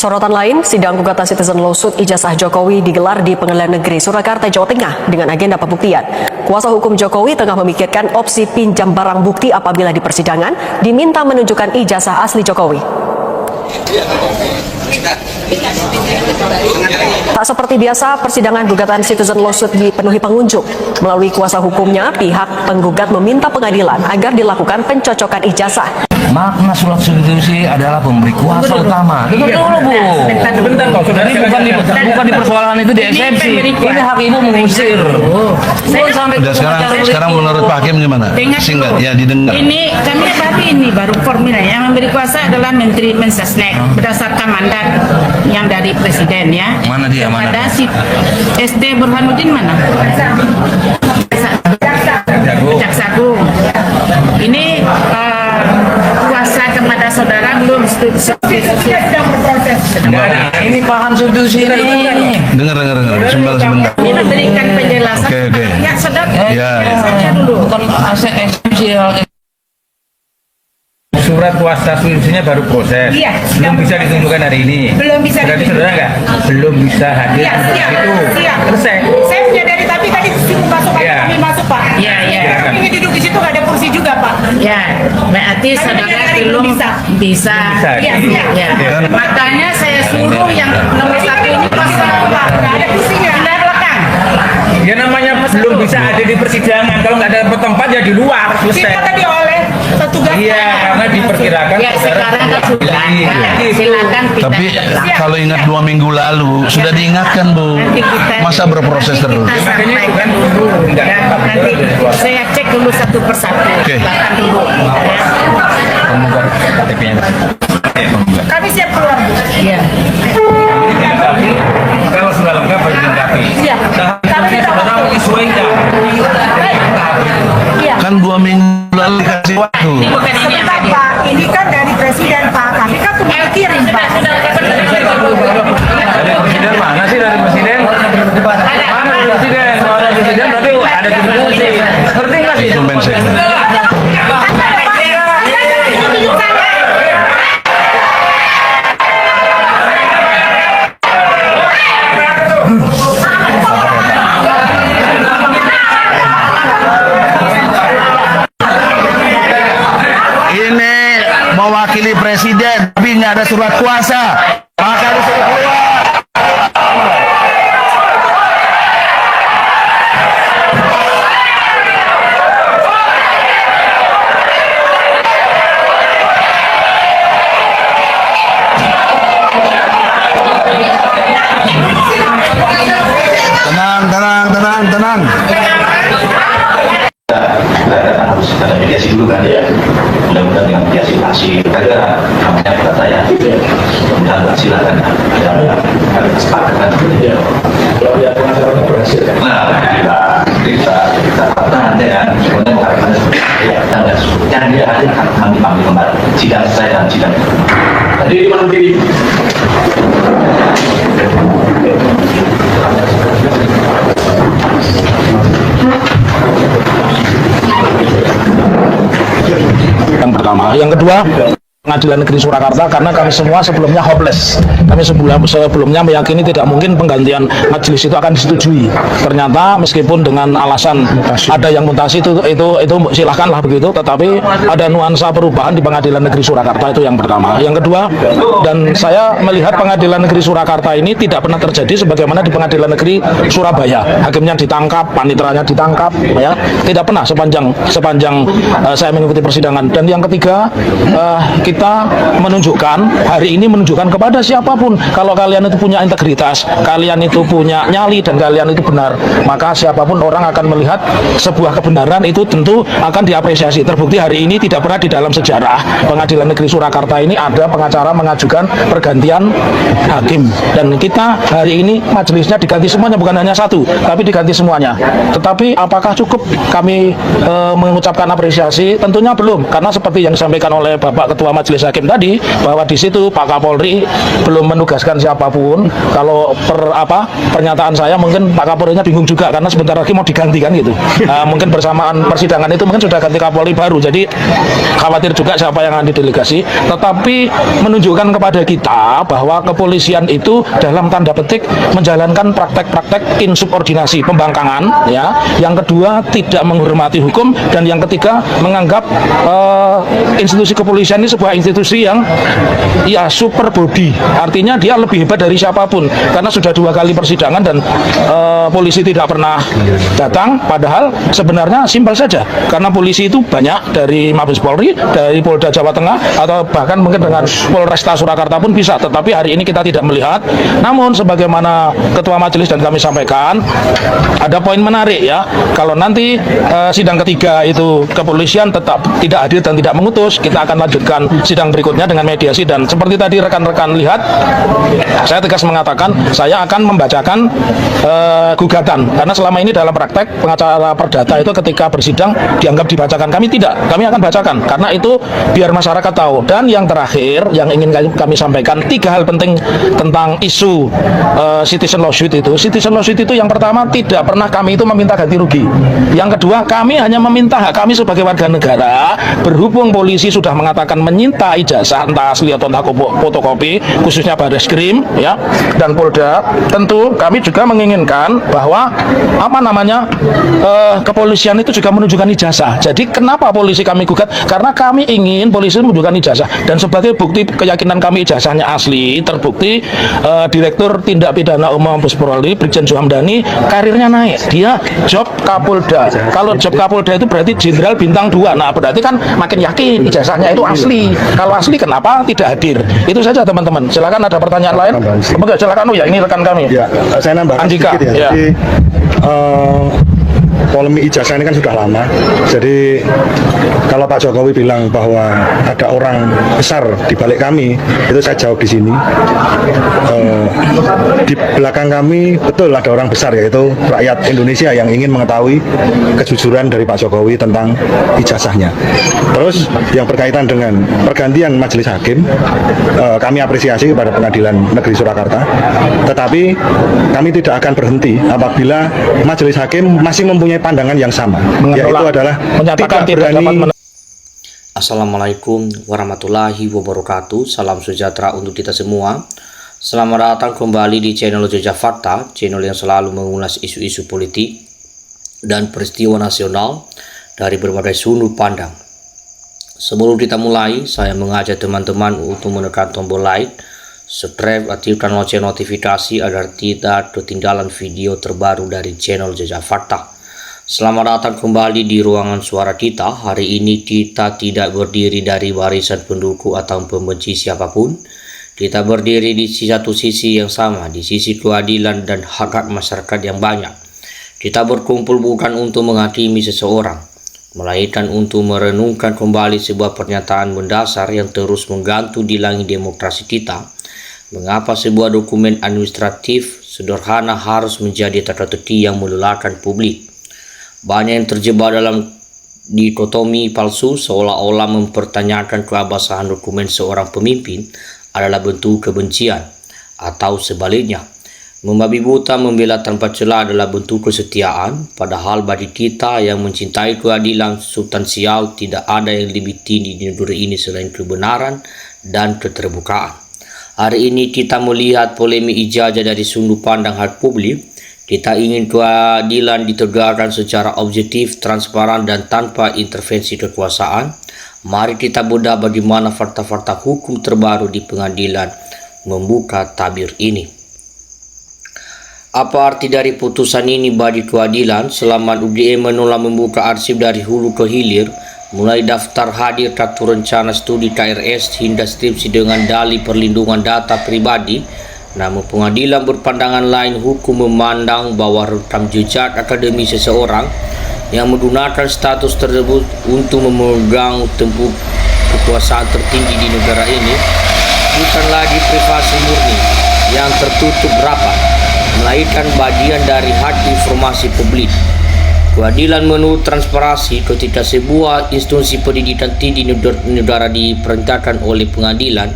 Sorotan lain, sidang gugatan Citizen Lawsuit ijazah Jokowi digelar di Pengadilan Negeri Surakarta, Jawa Tengah dengan agenda pembuktian. Kuasa hukum Jokowi tengah memikirkan opsi pinjam barang bukti apabila di persidangan diminta menunjukkan ijazah asli Jokowi. Tak seperti biasa, persidangan gugatan Citizen Lawsuit dipenuhi pengunjung. Melalui kuasa hukumnya, pihak penggugat meminta pengadilan agar dilakukan pencocokan ijazah. Makna surat substitusi adalah pemberi kuasa utama. Betul dulu, Bu. Sebentar kok, saudara. Bukan di persoalan itu di eksepsi. Ini hak ibu mengusir. Udah sekarang menurut Pak Hakim gimana? Singkat ya didengar. Ini kami berarti ini baru formula yang memberi kuasa adalah Menteri Mensesnek berdasarkan mandat yang dari Presiden ya. Mana dia? Mana? Kepada si SD Burhanuddin mana? Jaksa Agung. Ini kuasa kepada saudara belum sedang berproses. Ini paham substitusi ini. Dengar sebentar. Ini memberikan penjelasan. Oke. Ya sedang. Ya. Saya dulu. Bukan esensial. Surat kuasa substitusinya baru proses. Iya. Belum bisa ditentukan hari ini. Belum bisa. Berarti saudara nggak? Belum bisa hadir Iya, untuk siap. itu. Siap. Selesai. Saya menyadari tapi tadi disuruh masuk Pak. Iya. Kami masuk Pak. Iya, iya. Silakan. Kami duduk di situ nggak ada kursi juga Pak. Ya, berarti saudara belum bisa. Iya, siap. Ya. Makanya saya suruh yang nomor 1 ini kosong Pak. Nggak ada kursinya. Di belakang. Ya namanya belum bisa hadir di persidangan. Kalau nggak ada tempat ya di luar. Selesai. Kita tadi oleh petugas. Iya, karena diperkirakan. Ya, sekarang kan sudah. Silakan kita. Tapi kalau ingat 2 minggu lalu sudah diingatkan, Bu. Masa berproses terus? Makanya itu kan dulu nggak Ya, nanti saya cek dulu satu persatu. Oke. Silakan dulu. Kami siap keluar Bu. Iya. Kalau sudah lengkap harus dilengkapi. Iya. Tapi saudara menyesuaikan. Iya. Kan 2 minggu lalu dikasih waktu. Bukan ini yang tadi. Pak, ini kan dari Presiden Pak. Kami kan cuma kirim Pak. Dari presiden mana sih dari presiden? Mana dari presiden? Kalau ada presiden berarti ada substitusi. Ngerti nggak sih? Itu Mensek. Ini mewakili presiden, tapi nggak ada surat kuasa, maka disuruh keluar. Tenang. Harus ada mediasi dulu kan ya, mudah-mudahan dengan mediasi hasil ada namanya kata ya, mudah-mudahan silakan ada kesepakatan ya. Kalau dia pengacaranya berhasil kan, nah kita pertahankan ya, semuanya mengatakan seperti ya, dan sebetulnya dia ada kami panggil kembali sidang saya dan sidang tadi di mana diri. Yang pertama, yang kedua, Pengadilan Negeri Surakarta, karena kami semua sebelumnya hopeless. Kami sebelumnya meyakini tidak mungkin penggantian majelis itu akan disetujui. Ternyata meskipun dengan alasan ada yang mutasi itu silahkanlah begitu, tetapi ada nuansa perubahan di Pengadilan Negeri Surakarta, itu yang pertama. Yang kedua, dan saya melihat Pengadilan Negeri Surakarta ini tidak pernah terjadi sebagaimana di Pengadilan Negeri Surabaya. Hakimnya ditangkap, paniteranya ditangkap, ya, tidak pernah sepanjang saya mengikuti persidangan. Dan yang ketiga, kita menunjukkan hari ini kepada siapapun, kalau kalian itu punya integritas, kalian itu punya nyali, dan kalian itu benar, maka siapapun orang akan melihat sebuah kebenaran itu tentu akan diapresiasi. Terbukti hari ini tidak pernah di dalam sejarah Pengadilan Negeri Surakarta ini ada pengacara mengajukan pergantian hakim, dan kita hari ini majelisnya diganti semuanya, bukan hanya satu tapi diganti semuanya. Tetapi apakah cukup kami mengucapkan apresiasi? Tentunya belum, karena seperti yang disampaikan oleh Bapak Ketua Majelis majelis hakim tadi bahwa di situ Pak Kapolri belum menugaskan siapapun. Kalau pernyataan saya mungkin Pak Kapolrinya bingung juga karena sebentar lagi mau diganti kan gitu. Mungkin bersamaan persidangan itu mungkin sudah ganti Kapolri baru, jadi khawatir juga siapa yang akan didelegasi. Tetapi menunjukkan kepada kita bahwa kepolisian itu dalam tanda petik menjalankan praktek-praktek insubordinasi, pembangkangan, ya. Yang kedua tidak menghormati hukum, dan yang ketiga menganggap institusi kepolisian ini sebuah institusi yang ya super body, artinya dia lebih hebat dari siapapun karena sudah 2 kali persidangan dan polisi tidak pernah datang, padahal sebenarnya simpel saja karena polisi itu banyak dari Mabes Polri, dari Polda Jawa Tengah, atau bahkan mungkin dengan Polresta Surakarta pun bisa, tetapi hari ini kita tidak melihat. Namun sebagaimana Ketua Majelis dan kami sampaikan, ada poin menarik ya, kalau nanti sidang ketiga itu kepolisian tetap tidak hadir dan tidak mengutus, kita akan lanjutkan sidang berikutnya dengan mediasi. Dan seperti tadi rekan-rekan lihat, saya tegas mengatakan saya akan membacakan gugatan, karena selama ini dalam praktek pengacara perdata itu ketika bersidang dianggap dibacakan, kami tidak, kami akan bacakan karena itu biar masyarakat tahu. Dan yang terakhir yang ingin kami sampaikan, 3 hal penting tentang isu citizen lawsuit itu. Citizen lawsuit itu yang pertama, tidak pernah kami itu meminta ganti rugi. Yang kedua, kami hanya meminta hak kami sebagai warga negara. Berhubung polisi sudah mengatakan menyita ijazah entah asli atau entah fotokopi, khususnya Barreskrim ya dan Polda, tentu kami juga menginginkan bahwa kepolisian itu juga menunjukkan ijazah. Jadi kenapa polisi kami gugat? Karena kami ingin polisi menunjukkan ijazah, dan sebagai bukti keyakinan kami ijazahnya asli, terbukti Direktur Tindak Pidana Umum Mabes Polri Brigjen Suhamdani karirnya naik, dia job Kapolda. Kalau job Kapolda itu berarti Jenderal Bintang 2. Nah berarti kan makin yakin ijazahnya itu asli. Kalau asli kenapa tidak hadir? Itu saja teman-teman. Silakan ada pertanyaan lain? Silakan. Ya ini rekan kami. Ya, saya nambahkan Andika, sedikit ya. Jadi polemik ijazah ini kan sudah lama. Jadi kalau Pak Jokowi bilang bahwa ada orang besar di balik kami, itu saya jawab di sini. Di belakang kami betul ada orang besar, yaitu rakyat Indonesia yang ingin mengetahui kejujuran dari Pak Jokowi tentang ijazahnya. Terus yang berkaitan dengan pergantian majelis hakim, kami apresiasi kepada Pengadilan Negeri Surakarta. Tetapi kami tidak akan berhenti apabila majelis hakim masih mempunyai pandangan yang sama, yaitu adalah tidak berani. Assalamualaikum warahmatullahi wabarakatuh. Salam sejahtera untuk kita semua. Selamat datang kembali di channel Jejak Fakta, channel yang selalu mengulas isu-isu politik dan peristiwa nasional dari berbagai sudut pandang. Sebelum kita mulai, saya mengajak teman-teman untuk menekan tombol like, subscribe, aktifkan lonceng notifikasi agar tidak ketinggalan video terbaru dari channel Jejak Fakta. Selamat datang kembali di ruangan suara kita. Hari ini kita tidak berdiri dari barisan pendukung atau pembenci siapapun. Kita berdiri di satu sisi yang sama, di sisi keadilan dan hak-hak masyarakat yang banyak. Kita berkumpul bukan untuk menghakimi seseorang, melainkan untuk merenungkan kembali sebuah pernyataan mendasar yang terus menggantung di langit demokrasi kita. Mengapa sebuah dokumen administratif sederhana harus menjadi teka-teki yang melelahkan publik? Banyak yang terjebak dalam dikotomi palsu, seolah-olah mempertanyakan keabsahan dokumen seorang pemimpin adalah bentuk kebencian, atau sebaliknya, membabi buta membela tanpa celah adalah bentuk kesetiaan. Padahal bagi kita yang mencintai keadilan substansial, tidak ada yang lebih tinggi di negeri ini selain kebenaran dan keterbukaan. Hari ini kita melihat polemik ijazah dari sudut pandang hak publik. Kita ingin keadilan ditegakkan secara objektif, transparan, dan tanpa intervensi kekuasaan. Mari kita bedah bagaimana fakta-fakta hukum terbaru di pengadilan membuka tabir ini. Apa arti dari putusan ini bagi keadilan? Selama UGM menolak membuka arsip dari hulu ke hilir, mulai daftar hadir kartu rencana studi KRS hingga skripsi dengan dalih perlindungan data pribadi. Namun pengadilan berpandangan lain. Hukum memandang bahwa rekam jejak akademis seseorang yang menggunakan status tersebut untuk memegang tempur kekuasaan tertinggi di negara ini bukan lagi privasi murni yang tertutup rapat, melainkan bagian dari hak informasi publik. Keadilan menurut transparansi ketika sebuah institusi pendidikan tinggi negara diperintahkan oleh pengadilan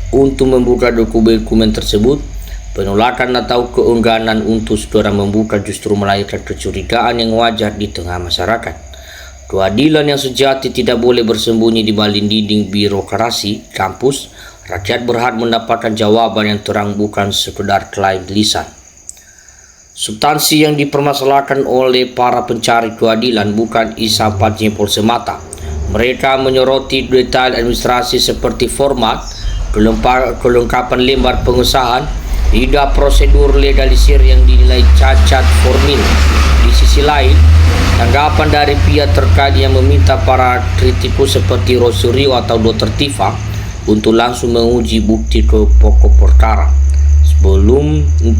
untuk membuka dokumen tersebut, penolakan atau keengganan untuk saudara membuka justru melahirkan kecurigaan yang wajar di tengah masyarakat. Keadilan yang sejati tidak boleh bersembunyi di balik dinding birokrasi kampus. Rakyat berhak mendapatkan jawaban yang terang, bukan sekedar klaim lisan. Substansi yang dipermasalahkan oleh para pencari keadilan bukan isapan jempol semata. Mereka menyoroti detail administrasi seperti format, kelengkapan lembar pengesahan, hingga prosedur legalisir yang dinilai cacat formil. Di sisi lain, tanggapan dari pihak terkait yang meminta para kritikus seperti Rosario atau Dr. Tifa untuk langsung menguji bukti ke pokok perkara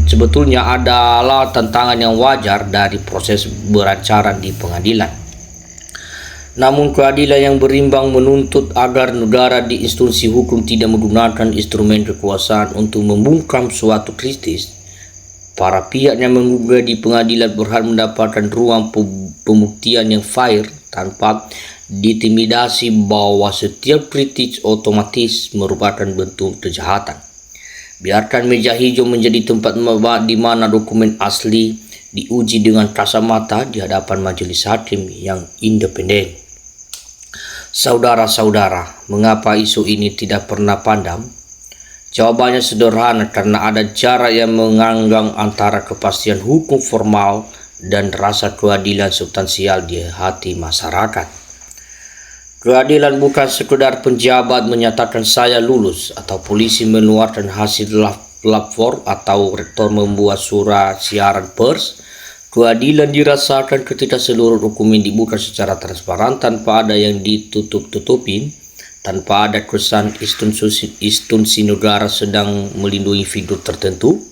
sebetulnya adalah tantangan yang wajar dari proses beracara di pengadilan. Namun keadilan yang berimbang menuntut agar negara di institusi hukum tidak menggunakan instrumen kekuasaan untuk membungkam suatu kritis. Para pihak yang menggugat di pengadilan berhak mendapatkan ruang pembuktian yang fair tanpa diintimidasi bahwa setiap kritik otomatis merupakan bentuk kejahatan. Biarkan meja hijau menjadi tempat di mana dokumen asli diuji dengan kacamata di hadapan majelis hakim yang independen. Saudara-saudara, mengapa isu ini tidak pernah padam? Jawabannya sederhana, karena ada jarak yang menganggang antara kepastian hukum formal dan rasa keadilan substansial di hati masyarakat. Keadilan bukan sekedar penjabat menyatakan saya lulus, atau polisi mengeluarkan hasil lapor, atau rektor membuat surat siaran pers. Keadilan dirasakan ketika seluruh dokumen dibuka secara transparan tanpa ada yang ditutup-tutupin, tanpa ada kesan institusi negara sedang melindungi figur tertentu.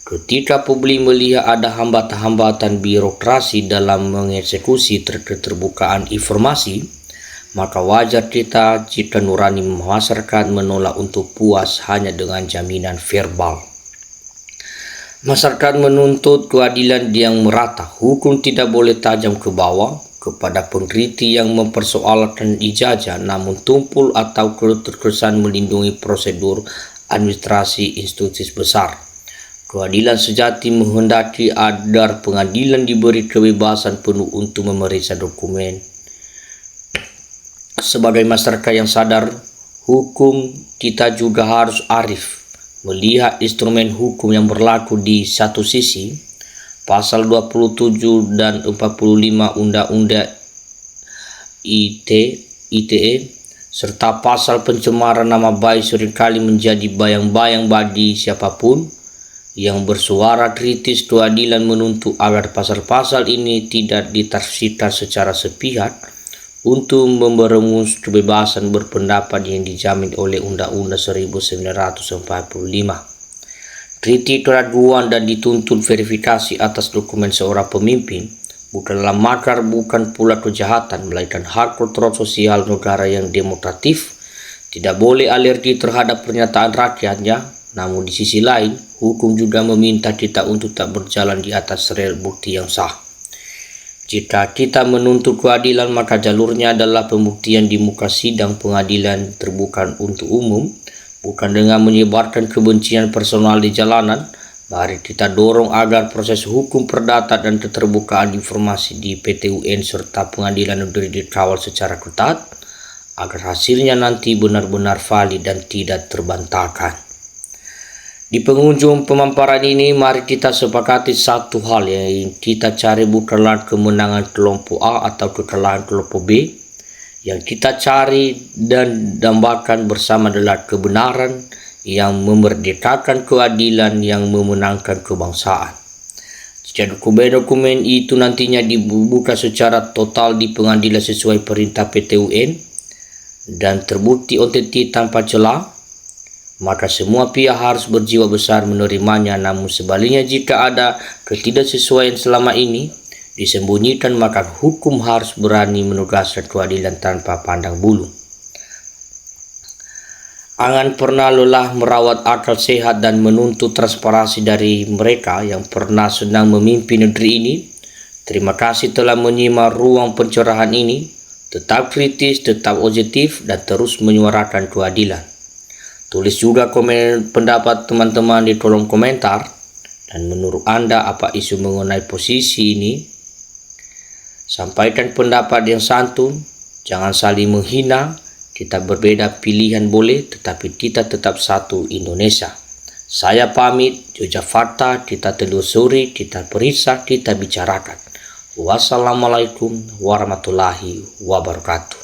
Ketika publik melihat ada hambatan-hambatan birokrasi dalam mengeksekusi keterbukaan informasi, maka wajar kita jika nurani masyarakat menolak untuk puas hanya dengan jaminan verbal. Masyarakat menuntut keadilan yang merata. Hukum tidak boleh tajam ke bawah kepada pengkritik yang mempersoalkan ijazah namun tumpul atau terkesan melindungi prosedur administrasi institusi besar. Keadilan sejati menghendaki agar pengadilan diberi kebebasan penuh untuk memeriksa dokumen. Sebagai masyarakat yang sadar hukum, kita juga harus arif melihat instrumen hukum yang berlaku. Di satu sisi, pasal 27 dan 45 Undang-Undang ITE serta pasal pencemaran nama baik seringkali menjadi bayang-bayang bagi siapapun yang bersuara kritis. Keadilan menuntut agar pasal-pasal ini tidak ditafsirkan secara sepihak untuk memberangus kebebasan berpendapat yang dijamin oleh Undang-Undang 1945. Kritik, keraguan, dan dituntut verifikasi atas dokumen seorang pemimpin bukanlah makar, bukan pula kejahatan, melainkan hak kontrol sosial negara yang demokratif. Tidak boleh alergi terhadap pernyataan rakyatnya. Namun di sisi lain, hukum juga meminta kita untuk tak berjalan di atas rel bukti yang sah. Jika kita menuntut keadilan, maka jalurnya adalah pembuktian di muka sidang pengadilan terbuka untuk umum, bukan dengan menyebarkan kebencian personal di jalanan. Mari kita dorong agar proses hukum perdata dan keterbukaan informasi di PT UN serta pengadilan negeri dikawal secara ketat, agar hasilnya nanti benar-benar valid dan tidak terbantahkan. Di penghujung pemaparan ini, mari kita sepakati satu hal yang kita cari bukanlah kemenangan kelompok A atau kekalahan kelompok B. Yang kita cari dan dambakan bersama adalah kebenaran yang memerdekakan, keadilan yang memenangkan kebangsaan. Jika dokumen-dokumen itu nantinya dibuka secara total di pengadilan sesuai perintah PT UN dan terbukti otentik tanpa celah, maka semua pihak harus berjiwa besar menerimanya. Namun sebaliknya, jika ada ketidaksesuaian selama ini disembunyikan, maka hukum harus berani menugaskan keadilan tanpa pandang bulu. Jangan pernah lelah merawat akal sehat dan menuntut transparansi dari mereka yang pernah senang memimpin negeri ini. Terima kasih telah menyimak ruang pencerahan ini. Tetap kritis, tetap objektif, dan terus menyuarakan keadilan. Tulis juga komen pendapat teman-teman di kolom komentar. Dan menurut Anda apa isu mengenai posisi ini? Sampaikan pendapat yang santun, jangan saling menghina. Kita berbeda pilihan boleh, tetapi kita tetap satu Indonesia. Saya pamit, Jogja Fakta, kita telusuri, kita periksa, kita bicarakan. Wassalamualaikum warahmatullahi wabarakatuh.